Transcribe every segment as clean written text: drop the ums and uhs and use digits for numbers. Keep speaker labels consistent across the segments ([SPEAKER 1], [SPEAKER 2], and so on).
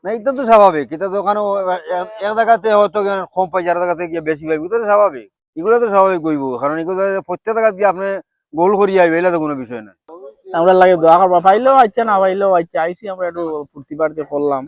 [SPEAKER 1] না এটা তো স্বাভাবিক, এটা তো ওখানে এক জায়গাতে হয়তো কম পাইছে, আর জায়গাতে গিয়ে বেশি পাইবে, এটা তো স্বাভাবিক। এগুলো তো স্বাভাবিক কইব, কারণ এগুলো প্রত্যেক জায়গা দিয়ে আপনি গোল করিয়া আইবে, এটা তো কোনো বিষয় না।
[SPEAKER 2] আমরা লাগে দোয়া করবা, পাইলেও আচ্ছা না পাইলেও আচ্ছা, আইসি আমরা একটু ফুর্তি পার্টি করলাম।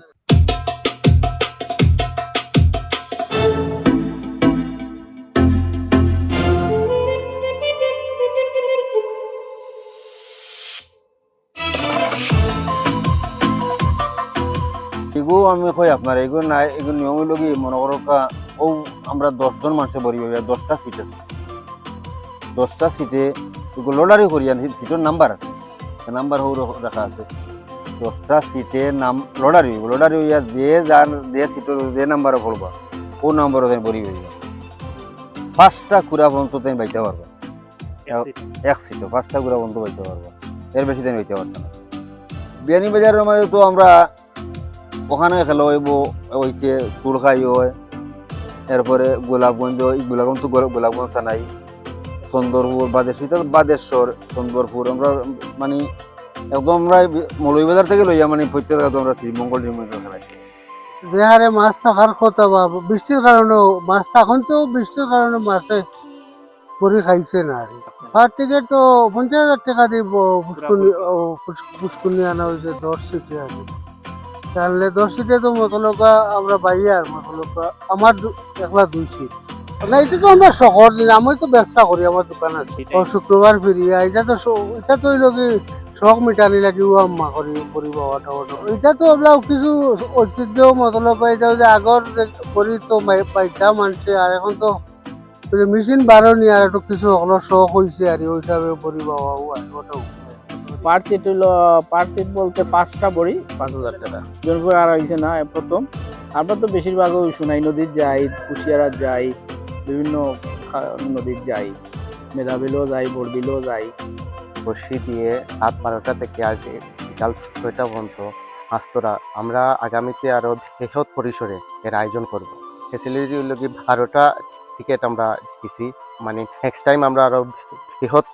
[SPEAKER 1] এগুলো আমি কই আপনার এগুলো নাই, এগুলো নিয়ম হইল কি, মনে করো ও আমরা 10 জন মানুষে বড়ি পাইবা, 10টা সিট আছে, 10টা সিটে লটারি করিয়া সিটের নাম্বার আছে, নাম্বার রাখা আছে, 10টা সিটে নাম লটারি হইব, লটারি হইয়া যার সিটের যে নাম্বারে পড়বা ও নাম্বারও তাই বড়ি হইবা, 5টা কুড়া পর্যন্ত তাই বাইতে পারবা, এক সিটে 5টা কুড়া পর্যন্ত বাইতে পারবা, এর বেশি তাই বাইতে পারতো না। বিয়ানীবাজারের মাঝে তো আমরা ওখানে খেলা হইব, হয়েছে তুলখাই হয়, এরপরে গোলাপগঞ্জ, গোলাপগঞ্জ তো গোলাপগঞ্জ নাই, চন্দরপুর, বাদেশ্বর, চন্দরপুর, আমরা মানে একদম আমরা মৌলভীবাজার থেকে লইয়া মানে প্রত্যেক জায়গায় আমরা শ্রীমঙ্গল খেলাই।
[SPEAKER 3] দেহারে মাছ থাকার কথা বা বৃষ্টির কারণেও মাছ, তখন তো বৃষ্টির কারণে মাছে পরি খাইছে না আর পার টিকিট তো 50,000 টাকা দিব, ফুসকুনি আনা হয়েছে 10 সিটে আছে, তাহলে 10 সিটে তো মতলকা আমরা বাইয়ার মতলকা আমার একলা 2 সিট না, এটা তো আমরা শহর দিন, আমি তো ব্যবসা করি, আমার দোকান আছে, শুক্রবার ফিরিয়া এটা তো হইল কি শখ মিটানি লাগি আম্মা করি বাবাটা, এটা তো আমরা কিছু ঐতিহ্য মতলকা, এটা যে আগর করি তো পাইতাম মানছে, আর এখন তো মেশিন বাড়নি, আর একটু কিছু হলো শখ হয়েছে আর ওই হিসাবে পরি বাবা ওটাও
[SPEAKER 2] পার সিট হইলো, পার সিট বলতে 5টা বড়ি 5,000 টাকা জনপুর আর হয়েছে না প্রথম। আমরা তো বেশিরভাগ ওই সোনাই নদীর যাই, কুশিয়ারা যাই, বিভিন্ন নদীর যাই, মেধাবিলও যাই, বরবিলও যাই।
[SPEAKER 4] বসি দিয়ে রাত 12টা থেকে আর বিকাল 6টা পর্যন্ত মাছ ধরা। আমরা আগামীতে আরো বৃহৎ পরিসরে এর আয়োজন করব। ফেসিলিটি হলো কি 12টা টিকিট আমরা দিছি, মানে নেক্সট টাইম আমরা আরো বৃহৎ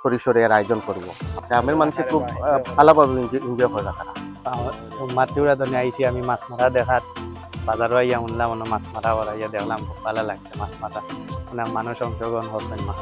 [SPEAKER 4] পরিসরে এর আয়োজন করব। গ্রামের মানুষের খুব ভালোভাবে এনজয় করে রাখা।
[SPEAKER 5] মাতৃরা ধরে আইসি আমি মাছ মারা দেখার, বাজারও আইয়া উনলাম মাছ মারা ওরা দেখলাম, খুব ভালো লাগছে মাছ মারা, মানুষ অংশগ্রহণ হচ্ছেন মাছ।